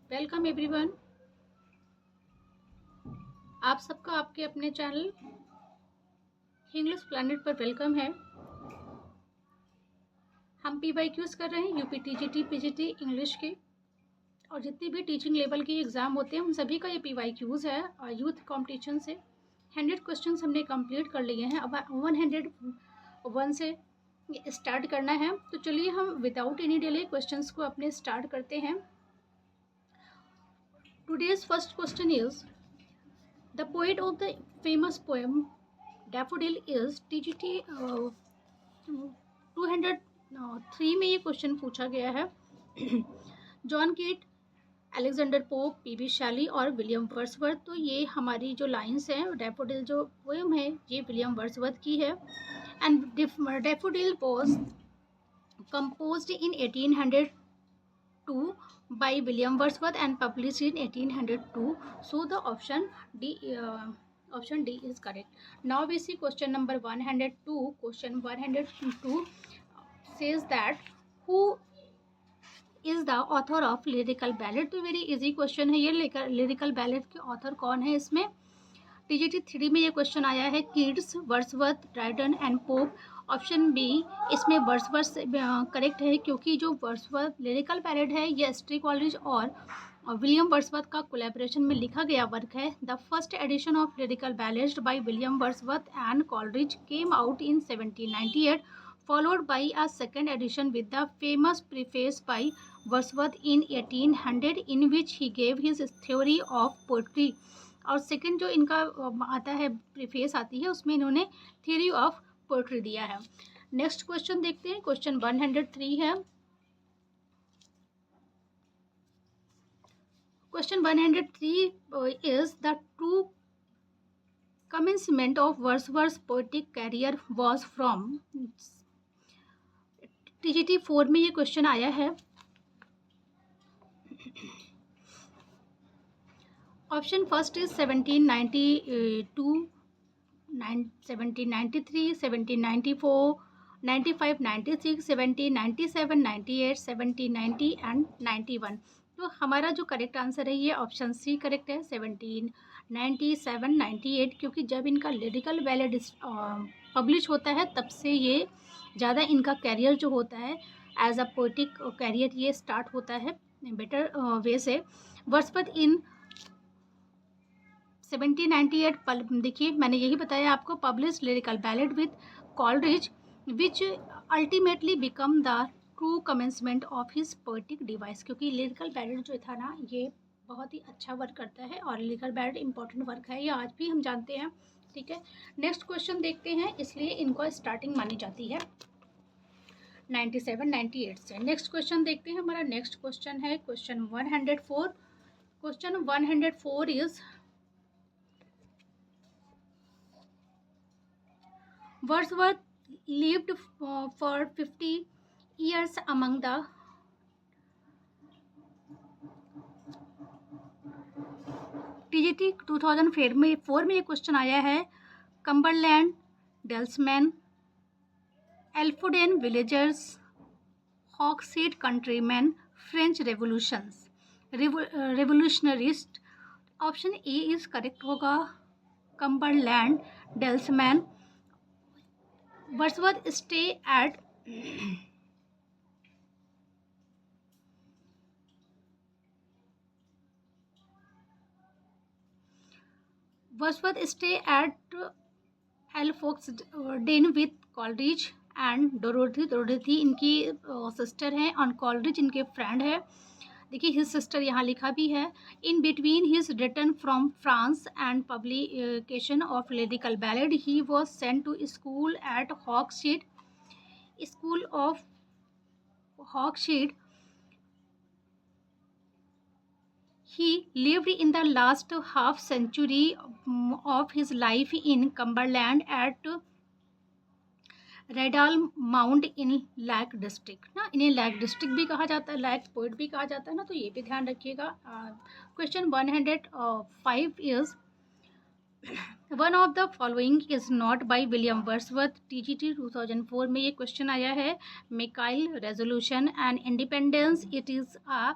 Welcome everyone. आप सबका आपके अपने चैनल इंग्लिश प्लैनेट पर वेलकम है। हम PYQs कर रहे हैं यूपी TGT PGT इंग्लिश के, और जितनी भी टीचिंग लेवल के एग्ज़ाम होते हैं उन सभी का ये PYQs है। और यूथ कॉम्पिटिशन से 100 क्वेश्चन हमने कंप्लीट कर लिए हैं। अब 101 से स्टार्ट करना है, तो चलिए हम विदाउट एनी डिले क्वेश्चंस को अपने स्टार्ट करते हैं। Today's first question is The poet of the famous poem Daffodil is TGT 203 में ये क्वेश्चन पूछा गया है। जॉन कीट, अलेक्जेंडर पोप, PB शैली और विलियम वर्ड्सवर्थ। तो ये हमारी जो लाइंस हैं, डैफोडिल जो पोएम है ये विलियम वर्ड्सवर्थ की है। And daffodil was composed in 1802 by William Wordsworth and published in 1802. So the option D is correct. Now we see question number 102. Question 102 says that who is the author of lyrical ballad? तो very easy question है ये। Lyrical ballad के author कौन है? इसमें TGT 3 में ये question आया है। Keats, Wordsworth, Dryden and Pope. Option B इसमें वर्ड्सवर्थ करेक्ट है, क्योंकि जो वर्ड्सवर्थ लिरिकल बैलेड है ये एस्ट्री कॉलरिज और विलियम वर्ड्सवर्थ का कोलैबोरेशन में लिखा गया वर्क है। The first edition of lyrical ballad by William Wordsworth and Coleridge came out in 1798, followed by a second edition with the famous preface by Wordsworth in 1800, in which he gave his theory of poetry. और second जो इनका आता है, preface आती है, उसमें इन्होंने theory of poetry दिया है। नेक्स्ट क्वेश्चन देखते हैं। क्वेश्चन 103 है। Question 103 is the true commencement of Wordsworth's poetic career was from। TGT 4 में ये क्वेश्चन आया है। Option first is 1792, 1793, 1794, 95, 96, 1797, 98, 1790 and 91। तो हमारा जो करेक्ट आंसर है ये ऑप्शन सी करेक्ट है, 1797, 98, क्योंकि जब इनका लिरिकल बैलेड पब्लिश होता है तब से ये ज़्यादा इनका कैरियर जो होता है एज अ पोएटिक कैरियर ये स्टार्ट होता है बेटर वे से। वर्ड्सवर्थ इन 1798, देखिए मैंने यही बताया आपको, publish lyrical ballad with Coleridge which ultimately become the true commencement of his poetic device. क्योंकि लिरिकल बैलेड जो था ना ये बहुत ही अच्छा वर्क करता है और लिरिकल बैलेड इंपॉर्टेंट वर्क है, ये आज भी हम जानते हैं। ठीक है, नेक्स्ट क्वेश्चन देखते हैं, इसलिए इनको स्टार्टिंग मानी जाती है 97, 98 से। नेक्स्ट क्वेश्चन देखते हैं। हमारा नेक्स्ट क्वेश्चन है question 104। Question 104 is Wordsworth lived for 50 years among the TGT 2004 में ये क्वेश्चन आया है। कम्बरलैंड, डेल्समैन, एल्फोडेन villagers, Hawkshead countryman, French revolutionist. Option A is correct होगा, Cumberland, dalesman. Wordsworth stay at Alfoxden with Coleridge and Dorothy इनकी sister हैं और Coleridge इनके फ्रेंड है। देखिए हिज सिस्टर यहाँ लिखा भी है। In between his return from France and publication of lyrical ballad he was sent to school at Hawkshead, school of Hawkshead. He lived in the last half century of his life in Cumberland at Rydal Mount in lake district ना, इन्हें lack district भी कहा जाता है, lack poet भी कहा जाता है ना, तो ये भी ध्यान रखिएगा। Question 105 is one of the following is not bye William Wordsworth. TGT 2004 में ये क्वेश्चन आया है। Mikail, resolution and independence, it is a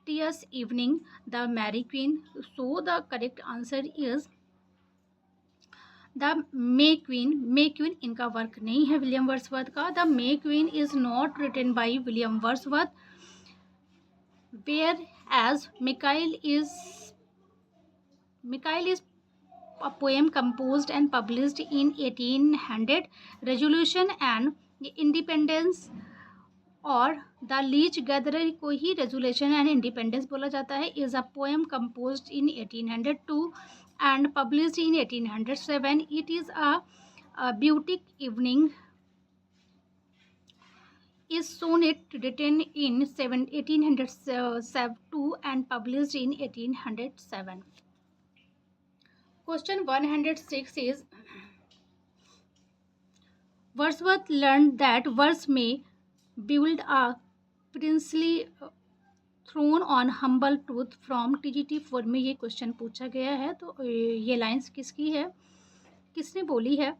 T.S. Evening, The Mary Queen. So the correct answer is the May Queen इनका work नहीं है William Wordsworth का. The May Queen is not written by William Wordsworth, whereas Michael is a poem composed and published in 1800. Resolution and Independence और the Leach gatherer को ही resolution and independence बोला जाता है, is a poem composed in 1802 and published in 1807. It is a beautic evening is sonnet written in 1802 and published in 1807. Question 106 is Wordsworth learned that verse may build a princely throne on humble truth from TGT4 में ये question पूछा गया है. तो ये lines किसकी है, किसने बोली है?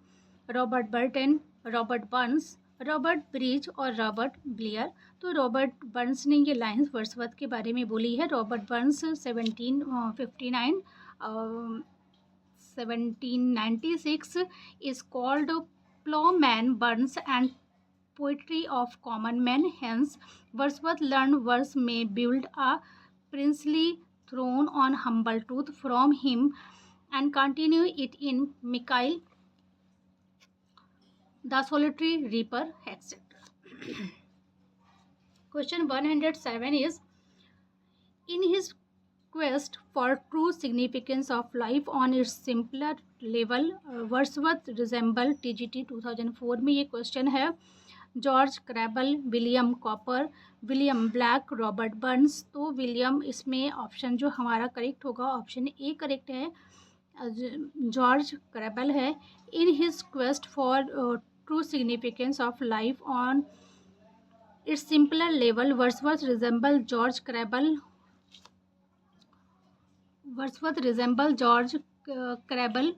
Robert Burton, Robert Burns, Robert bridge और रॉबर्ट ब्लेयर. तो रॉबर्ट बर्न्स ने ये लाइंस वर्ड्सवर्थ के बारे में बोली है. Robert Burns 1759 1796 is called Plowman Burns and poetry of common men. Hence, Wordsworth learned verse may build a princely throne on humble truth from him and continue it in Mikhail, the Solitary Reaper, etc. Question 107 is in his quest for true significance of life on its simpler level, Wordsworth resembled TGT 2004 में ये question है. George Crabbe, William Cowper, William Blake, Robert Burns. तो William इसमें option जो हमारा correct होगा option A correct है, George Crabbe है. In his quest for true significance of life on its simpler level, Wordsworth resemble George Crabbe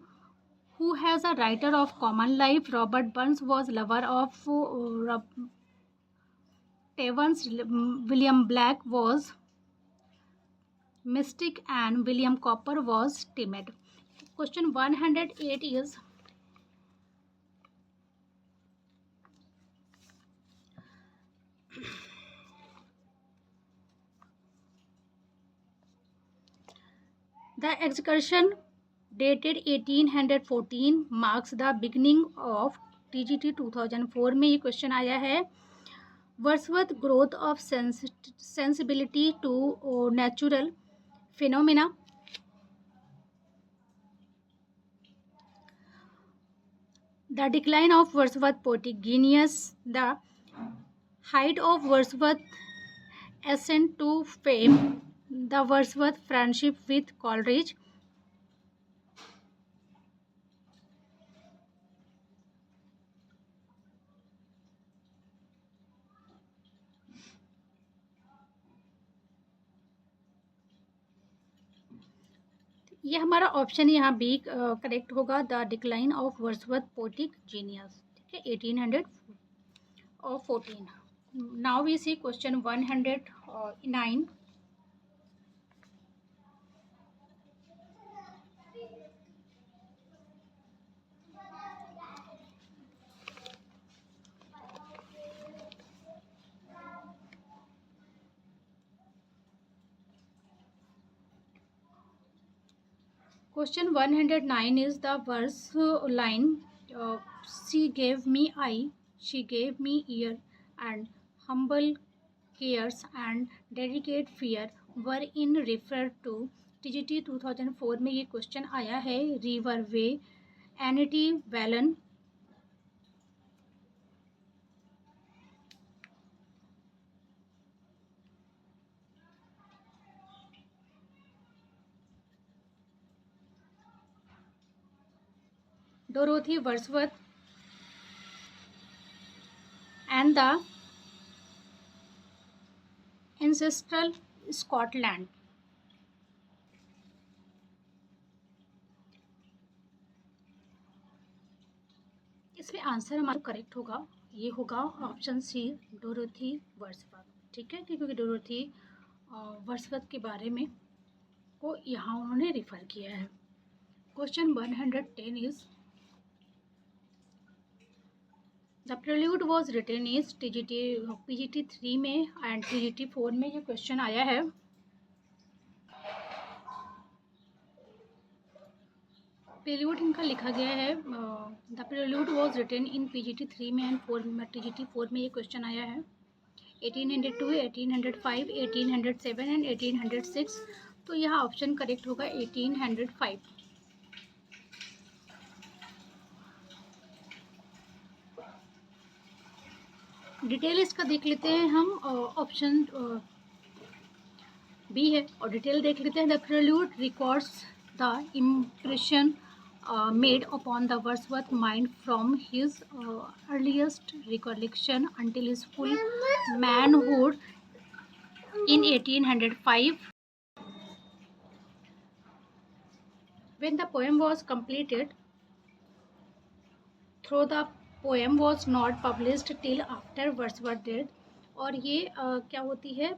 who has a writer of common life. Robert Burns was lover of taverns. William Black was mystic and William Cowper was timid. Question 108 is the excursion dated 1814 marks the beginning of TGT 2004 में ये question आया है. Wordsworth growth of sensibility to natural phenomena. The decline of Wordsworth poetic genius. The height of Wordsworth ascent to fame. The Wordsworth friendship with Coleridge. ये हमारा option यहाँ B correct होगा, the decline of Wordsworth poetic genius. ठीक है, 1814. Now we see question 109. Question 109 is the verse line, she gave me eye, she gave me ear, and humble cares and delicate fear were in refer to. TGT 2004 में ये question आया है. River way, annuity Waylon, Dorothy Wordsworth, and the ancestral Scotland. इसमें answer हमारा correct होगा, ये होगा option C, Dorothy Wordsworth. ठीक है, क्योंकि डोरोथी वर्dsworth के बारे में को यहाँ उन्होंने रिफ़र किया है। Question 110 is the prelude was written is PGT 3 में एंड PGT 4 में ये क्वेश्चन आया है। प्रेल्यूड इनका लिखा गया है, the prelude was written in PGT 3 में एंड PGT 4 में ये क्वेश्चन आया है। 1802, 1805, 1807 एंड 1806। तो यहाँ ऑप्शन करेक्ट होगा 1805। डिटेल इसका देख लेते हैं हम। ऑप्शन बी है और डिटेल देख लेते हैं। The prelude records the impression made upon the Wordsworth mind from his earliest recollection until his full manhood in 1805. When the poem was completed, though the poem was not published till after Wordsworth's death. और ये क्या होती है,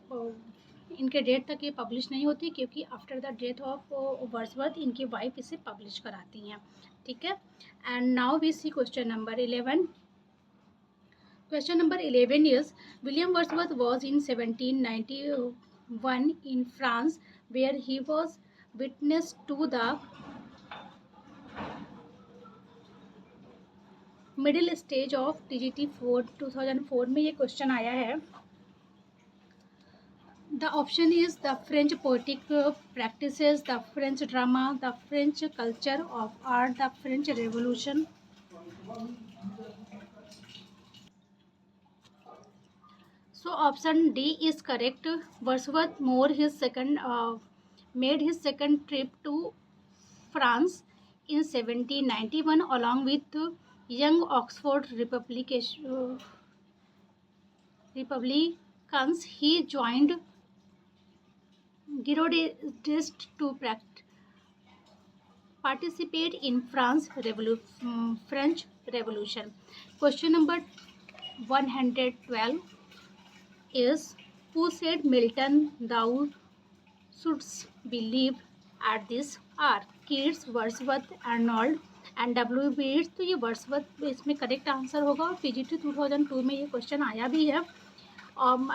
इनके date तक ये publish नहीं होती क्योंकि after the death of Wordsworth इनकी वाइफ इसे पब्लिश कराती हैं। ठीक है। And now we see question number 11। Question number 11 is William Wordsworth was in 1791 in France where he was witness to the middle stage of PGT 4 2004 में ये question आया है। The option is the French poetic practices, the French drama, the French culture of art, the French Revolution. So option D is correct. Wordsworth made his second trip to France in 1791 along with young Oxford Republicans. He joined Girondist to participate in French Revolution. Question number 112 is who said Milton thou shouldst believe at this hour? Keats, Wordsworth, Arnold and W.B. Yeats। तो ये Wordsworth इसमें correct answer होगा और PGT 2002 में ये question आया भी है।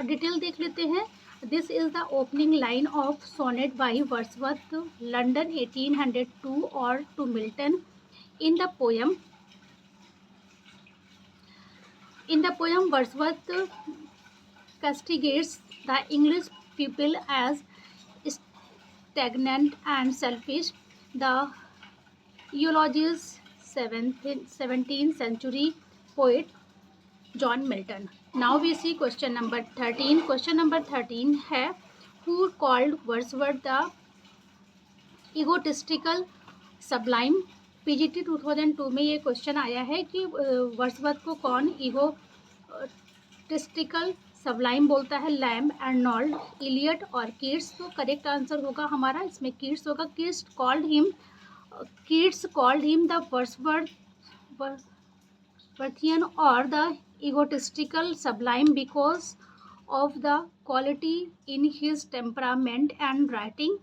डिटेल देख लेते हैं। This is the opening line of sonnet by Wordsworth, London 1802, or to Milton. In the poem, Wordsworth castigates the English people as stagnant and selfish. The eulogies 17th century poet John Milton. Now we see question number 13. Question number 13 है who called Wordsworth the egotistical sublime? PGT 2002 में ये question आया है कि Wordsworth को कौन egotistical sublime बोलता है? लैम्ब, अर्नोल्ड, इलियट और कीट्स। तो करेक्ट आंसर होगा हमारा इसमें कीट्स होगा। Keats called him the Wordsworthian or the egotistical sublime because of the quality in his temperament and writing.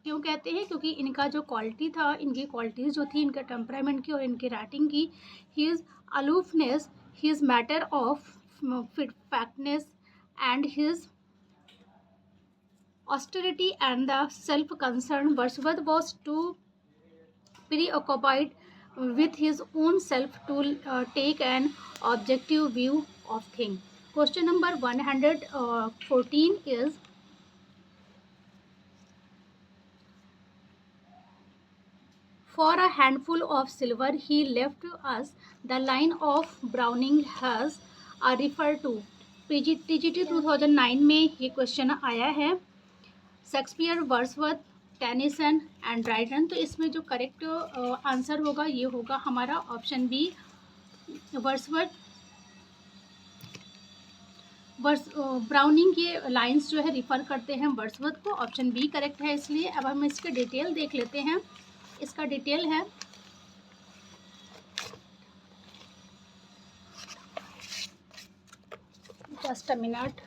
क्यों कहते हैं? क्योंकि इनका जो क्वालिटी था, इनकी क्वालिटीज़ जो थी इनके टेम्परामेंट की और इनकी राइटिंग की, his aloofness, his matter of factness and his austerity and the self-concern. Wordsworth was too preoccupied with his own self to take an objective view of things. Question number 114 is for a handful of silver he left us. The line of Browning has refer to TGT 2009 में ये question आया है। Shakespeare, Wordsworth, Tennyson and Dryden. तो इसमें जो correct answer होगा ये होगा हमारा ऑप्शन बी वर्ड्सवर्थ। ब्राउनिंग के लाइंस जो है रिफ़र करते हैं वर्ड्सवर्थ को। ऑप्शन बी करेक्ट है इसलिए। अब हम इसके डिटेल देख लेते हैं। इसका डिटेल है जस्ट अ मिनट।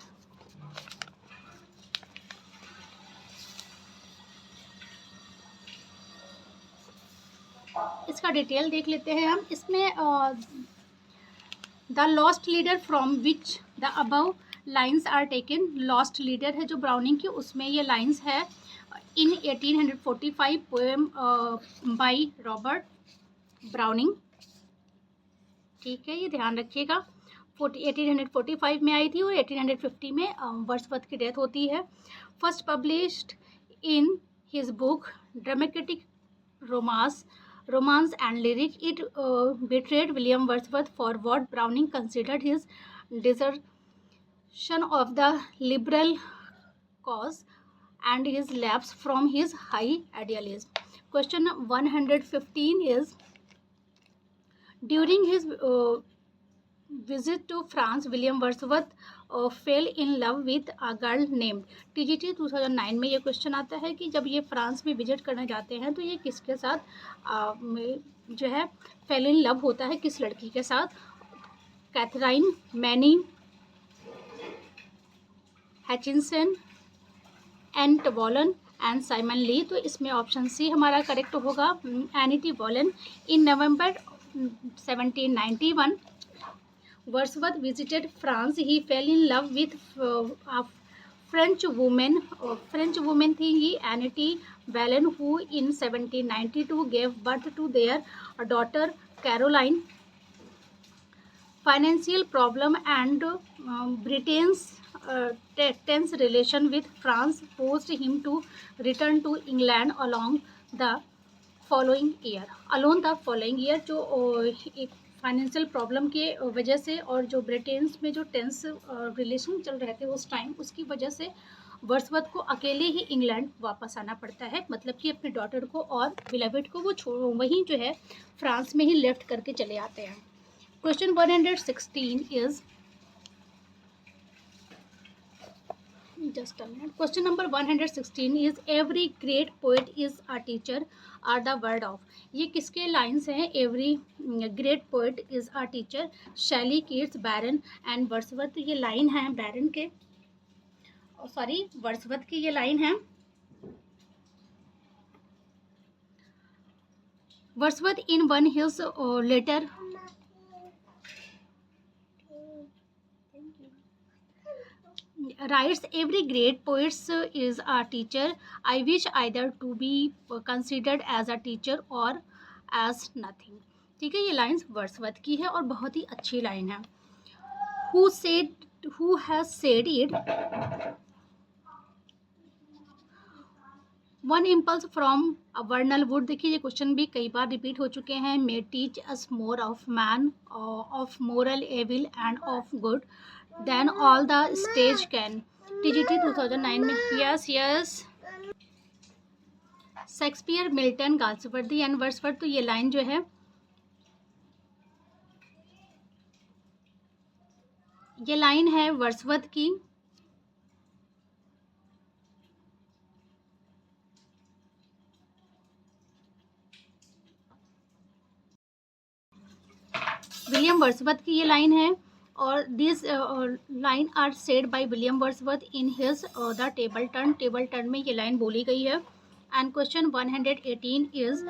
इसका डिटेल देख लेते हैं हम। इसमें the lost leader from which the above lines are taken, lost leader है जो ब्राउनिंग की, उसमें ये लाइन्स है in 1845 poem by Robert Browning. ठीक है, ये ध्यान रखिएगा। 1845 में आई थी और 1850 में वर्ड्सवर्थ की डेथ होती है। First published in his book dramatic romance and lyric, it betrayed William Wordsworth for what Browning considered his desertion of the liberal cause and his lapse from his high idealism. Question 115 is, during his visit to France, William Wordsworth fell in love with a girl named, TGT 2009 में ये question आता है कि जब ये France में visit करने जाते हैं तो ये किसके साथ जो है फेल इन लव होता है, किस लड़की के साथ? Catherine Mary Hutchinson, Annette Vallon and Simon Lee. तो इसमें ऑप्शन सी हमारा करेक्ट होगा, Annette Vallon. In November 1791 Wordsworth visited France. He fell in love with a French woman. French woman थी ही Anity Vallon, who in 1792 gave birth to their daughter Caroline. Financial problem and Britain's tense relation with France forced him to return to England along the following year. जो एक financial problem के वजह से और जो Britain में जो tense relation चल रहे थे उस टाइम, उसकी वजह से वर्ड्सवर्थ को अकेले ही इंग्लैंड वापस आना पड़ता है। मतलब कि अपने डॉटर को और बिलवेड को वो वहीं जो है फ्रांस में ही लेफ्ट करके चले आते हैं। Question 116 is, just a minute. Question number 116 is, every great poet is a teacher are the word of. ये किसके लाइन्स हैं? every great poet is a teacher, Shelley, Keats, Byron and Wordsworth. ये line है Byron के, sorry Wordsworth की ये line है। Wordsworth in one his letter writes, every great poet is a teacher. I wish either to be considered as a teacher or as nothing. ठीक है, ये lines Wordsworth की है और बहुत ही अच्छी लाइन है। who has said it, one impulse from वर्नल would. देखिए ये क्वेश्चन भी कई बार रिपीट हो चुके हैं। may teach us more of man, of moral evil and of good than all the stage can, TGT 2009 में। Yes Shakespeare, Milton, Galsworthy and Wordsworth. तो ये लाइन जो है ये लाइन है वर्ड्सवर्थ की। विलियम वर्ड्सवर्थ की ये लाइन है और this line are said by William Wordsworth in his the table turn में ये लाइन बोली गई है। And question 118 is,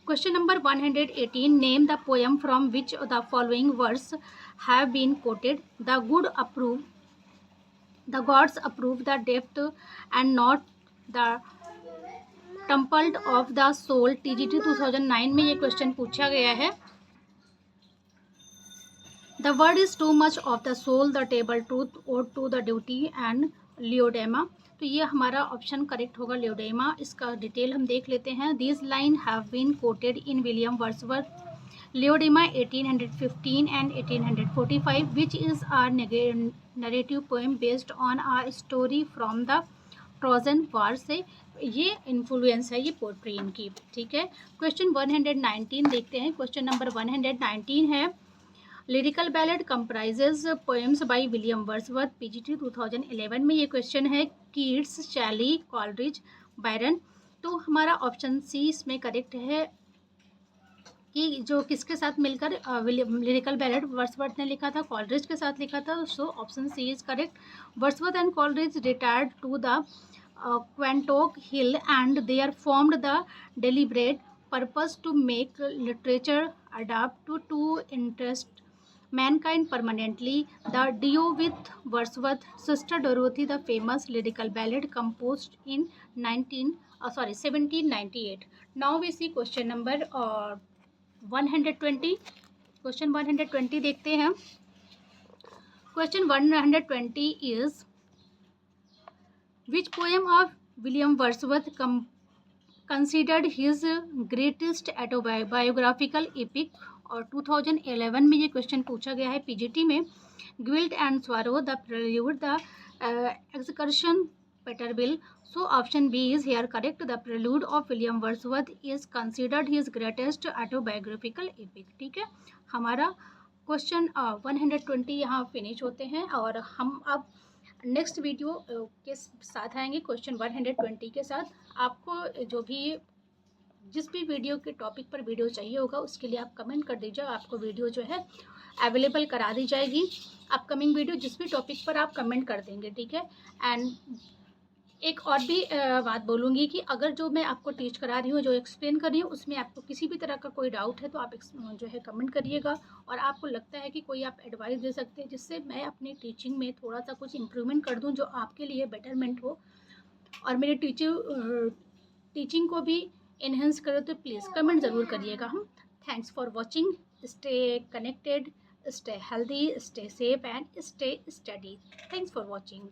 question number 118, name the poem from which the following words have been quoted, the gods approve the depth and not the tumult of the soul, TGT 2009 में ये question पूछा गया है। The word is too much of the soul, the table truth और to the duty and लियोडेमा। तो ये हमारा option correct होगा, लियोडेमा। इसका डिटेल हम देख लेते हैं। This line have been quoted in William Wordsworth Laodamia 1815 and 1845 which is a narrative poem based on a story from the Trojan war. से ये इन्फ्लुएंस है ये पोएट्री इनकी। ठीक है, क्वेश्चन 119 देखते हैं। क्वेश्चन नंबर 119 है, lyrical ballad comprises poems bye William Wordsworth, PGT 2011 में ये क्वेश्चन है। कीट्स, शैली, कॉलरिज, बैरन। तो हमारा ऑप्शन सी इसमें करेक्ट है कि जो किसके साथ मिलकर लिरिकल बैलेड वर्ड्सवर्थ ने लिखा था, कॉलरिज के साथ लिखा था। So option C is correct. Wordsworth and Coleridge retired to the Quantock Hill, and they are formed the deliberate purpose to make literature adapt to interest mankind permanently. The duo with Wordsworth's sister Dorothy, the famous lyrical ballad composed in 1798. Now we see question number 120. Question 120 देखते हैं. Question 120 is, which poem of William Wordsworth considered his greatest autobiographical epic? और 2011 में ये question पूछा गया है PGT में. Guilt and sorrow, the prelude, the excursion, Peter Bell. So option B is here correct. The Prelude of William Wordsworth is considered his greatest autobiographical epic. ठीक है, हमारा क्वेश्चन 120 यहाँ फिनिश होते हैं और हम अब नेक्स्ट वीडियो के साथ आएंगे क्वेश्चन 120 के साथ. आपको जो भी जिस भी वीडियो के टॉपिक पर वीडियो चाहिए होगा उसके लिए आप कमेंट कर दीजिए, आपको वीडियो जो है अवेलेबल करा दी जाएगी. अपकमिंग वीडियो जिस भी टॉपिक पर आप कमेंट कर देंगे, ठीक है. एंड एक और भी बात बोलूँगी कि अगर जो मैं आपको टीच करा रही हूँ, जो एक्सप्लेन कर रही हूँ, उसमें आपको किसी भी तरह का कोई डाउट है तो आप जो है कमेंट करिएगा. और आपको लगता है कि कोई आप एडवाइस दे सकते हैं जिससे मैं अपनी टीचिंग में थोड़ा सा कुछ इम्प्रूवमेंट कर दूँ जो आपके लिए बेटरमेंट हो और मेरे टीचिंग को भी एनहेंस करो, तो प्लीज़ कमेंट ज़रूर करिएगा. हम thanks for watching. Stay connected, stay healthy, stay safe and stay study. Thanks for watching.